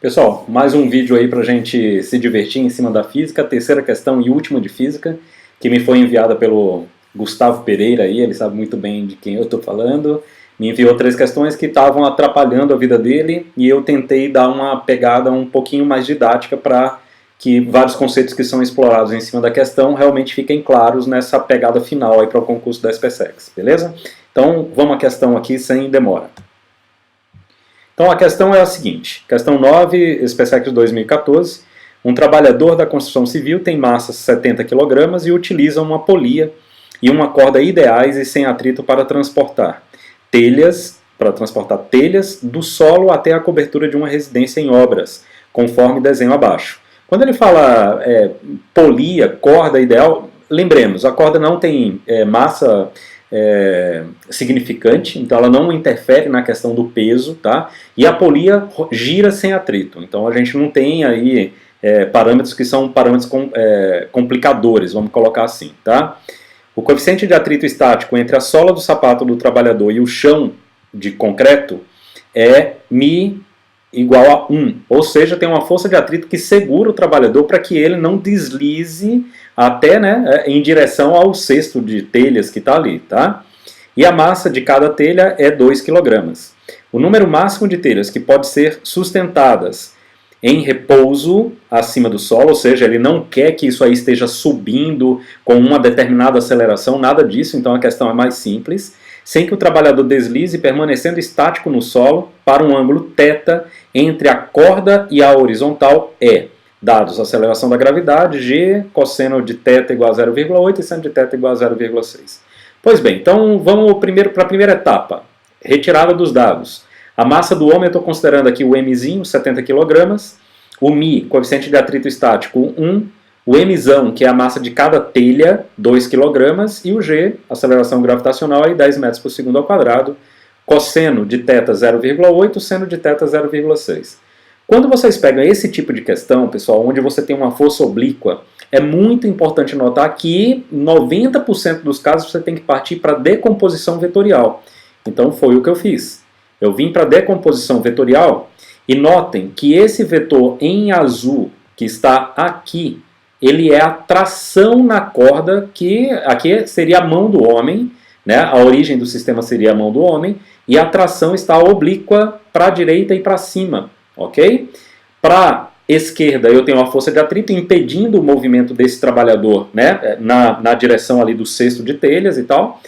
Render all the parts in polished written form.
Pessoal, mais um vídeo aí pra gente se divertir em cima da física, terceira questão e última de física, que me foi enviada pelo Gustavo Pereira aí, ele sabe muito bem de quem eu estou falando. Me enviou 3 questões que estavam atrapalhando a vida dele e eu tentei dar uma pegada um pouquinho mais didática para que vários conceitos que são explorados em cima da questão realmente fiquem claros nessa pegada final aí para o concurso da SpaceX, beleza? Então vamos à questão aqui sem demora. Então a questão é a seguinte, questão 9, SpaceX 2014, um trabalhador da construção civil tem massa 70 kg e utiliza uma polia e uma corda ideais e sem atrito para transportar telhas do solo até a cobertura de uma residência em obras, conforme desenho abaixo. Quando ele fala polia, corda ideal, lembremos, a corda não tem massa significante, então ela não interfere na questão do peso, tá? E a polia gira sem atrito, então a gente não tem aí parâmetros que são parâmetros complicadores, vamos colocar assim, tá? O coeficiente de atrito estático entre a sola do sapato do trabalhador e o chão de concreto é μ igual a 1, ou seja, tem uma força de atrito que segura o trabalhador para que ele não deslize até em direção ao cesto de telhas que está ali, tá? E a massa de cada telha é 2 kg. O número máximo de telhas que pode ser sustentadas em repouso acima do solo, ou seja, ele não quer que isso aí esteja subindo com uma determinada aceleração, nada disso, então a questão é mais simples, sem que o trabalhador deslize permanecendo estático no solo para um ângulo θ entre a corda e a horizontal é, dados a aceleração da gravidade, g, cosseno de θ igual a 0,8 e seno de θ igual a 0,6. Pois bem, então vamos primeiro para a primeira etapa, retirada dos dados. A massa do homem, eu estou considerando aqui o mzinho, 70 kg, o μ, coeficiente de atrito estático, 1, o mzão, que é a massa de cada telha, 2 kg, e o g, aceleração gravitacional, aí 10 metros por segundo ao quadrado, cosseno de θ 0,8, seno de θ 0,6. Quando vocês pegam esse tipo de questão, pessoal, onde você tem uma força oblíqua, é muito importante notar que 90% dos casos você tem que partir para decomposição vetorial. Então foi o que eu fiz. Eu vim para decomposição vetorial e notem que esse vetor em azul que está aqui, ele é a tração na corda, que aqui seria a mão do homem, né? A origem do sistema seria a mão do homem, e a tração está oblíqua para a direita e para cima, ok? Para a esquerda eu tenho a força de atrito impedindo o movimento desse trabalhador, né? na direção ali do cesto de telhas e tal.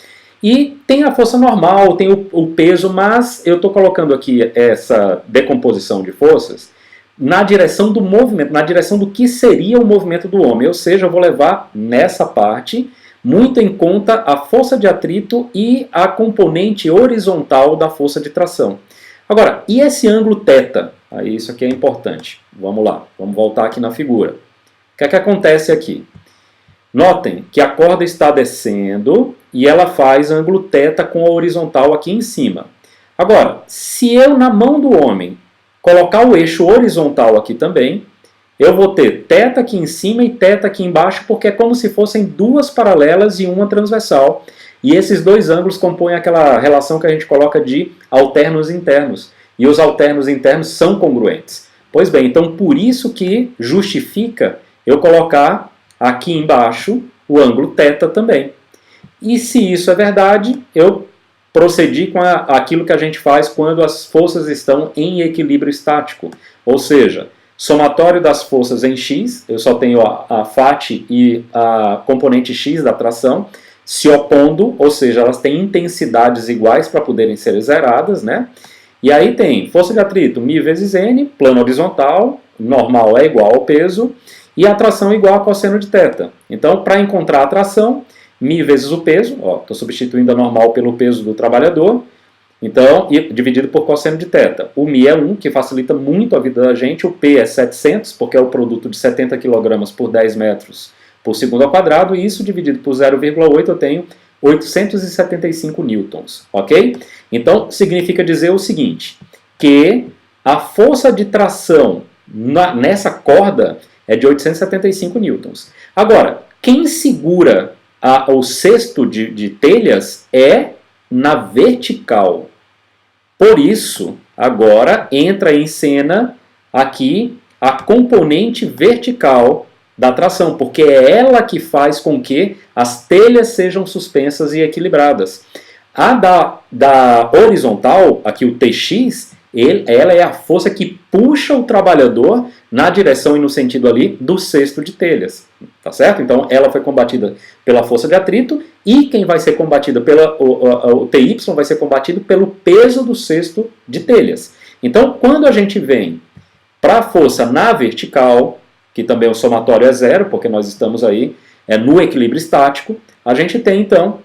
E tem a força normal, tem o peso, mas eu estou colocando aqui essa decomposição de forças na direção do movimento, na direção do que seria o movimento do homem. Ou seja, eu vou levar nessa parte muito em conta a força de atrito e a componente horizontal da força de tração. Agora, e esse ângulo θ? Aí isso aqui é importante. Vamos lá, vamos voltar aqui na figura. O que é que acontece aqui? Notem que a corda está descendo e ela faz ângulo θ com a horizontal aqui em cima. Agora, se eu na mão do homem colocar o eixo horizontal aqui também, eu vou ter θ aqui em cima e θ aqui embaixo, porque é como se fossem duas paralelas e uma transversal. E esses dois ângulos compõem aquela relação que a gente coloca de alternos internos. E os alternos internos são congruentes. Pois bem, então por isso que justifica eu colocar aqui embaixo o ângulo θ também. E se isso é verdade, eu procedi com aquilo que a gente faz quando as forças estão em equilíbrio estático. Ou seja, somatório das forças em x, eu só tenho a FAT e a componente x da tração, se opondo, ou seja, elas têm intensidades iguais para poderem ser zeradas, né? E aí tem força de atrito μ vezes n, plano horizontal, normal é igual ao peso, e a tração igual a cosseno de θ. Então, para encontrar a tração, μ vezes o peso, estou substituindo a normal pelo peso do trabalhador, então, dividido por cosseno de θ. O μ é 1, que facilita muito a vida da gente, o P é 700, porque é o produto de 70 kg por 10 metros por segundo ao quadrado, e isso dividido por 0,8 eu tenho 875 newtons, ok? Então, significa dizer o seguinte, que a força de tração nessa corda é de 875 newtons. Agora, quem segura o cesto de telhas é na vertical. Por isso, agora entra em cena aqui a componente vertical da tração, porque é ela que faz com que as telhas sejam suspensas e equilibradas. A da horizontal, aqui o TX, ela é a força que puxa o trabalhador na direção e no sentido ali do cesto de telhas, tá certo? Então ela foi combatida pela força de atrito e quem vai ser combatida o TY vai ser combatido pelo peso do cesto de telhas. Então quando a gente vem para a força na vertical, que também o somatório é zero, porque nós estamos aí no equilíbrio estático, a gente tem então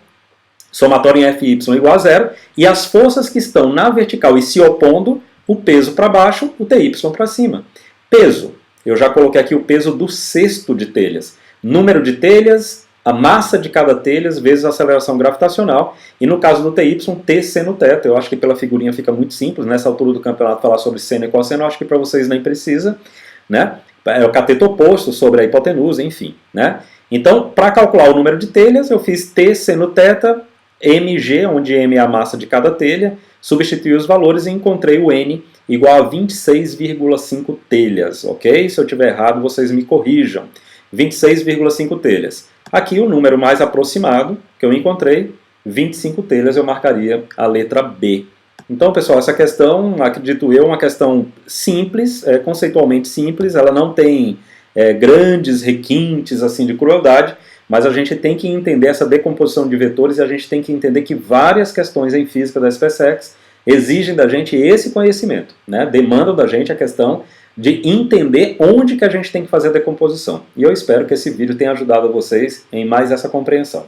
somatório em Fy igual a zero, e as forças que estão na vertical e se opondo, o peso para baixo, o Ty para cima. Peso, eu já coloquei aqui o peso do cesto de telhas. Número de telhas, a massa de cada telha vezes a aceleração gravitacional, e no caso do Ty, T seno θ. Eu acho que pela figurinha fica muito simples, nessa altura do campeonato falar sobre seno e cosseno, eu acho que para vocês nem precisa, né? É o cateto oposto sobre a hipotenusa, enfim, né? Então, para calcular o número de telhas, eu fiz T seno θ, mg, onde m é a massa de cada telha, substituí os valores e encontrei o n igual a 26,5 telhas, ok? Se eu estiver errado, vocês me corrijam. 26,5 telhas. Aqui o número mais aproximado que eu encontrei, 25 telhas, eu marcaria a letra B. Então, pessoal, essa questão, acredito eu, é uma questão simples, conceitualmente simples, ela não tem grandes requintes assim de crueldade, mas a gente tem que entender essa decomposição de vetores e a gente tem que entender que várias questões em física da SpaceX exigem da gente esse conhecimento, né? Demandam da gente a questão de entender onde que a gente tem que fazer a decomposição. E eu espero que esse vídeo tenha ajudado vocês em mais essa compreensão.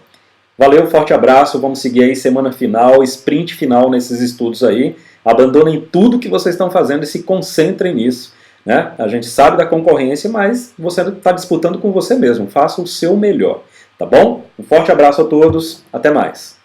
Valeu, forte abraço, vamos seguir aí semana final, sprint final nesses estudos aí. Abandonem tudo que vocês estão fazendo e se concentrem nisso. Né? A gente sabe da concorrência, mas você está disputando com você mesmo. Faça o seu melhor, tá bom? Um forte abraço a todos, até mais.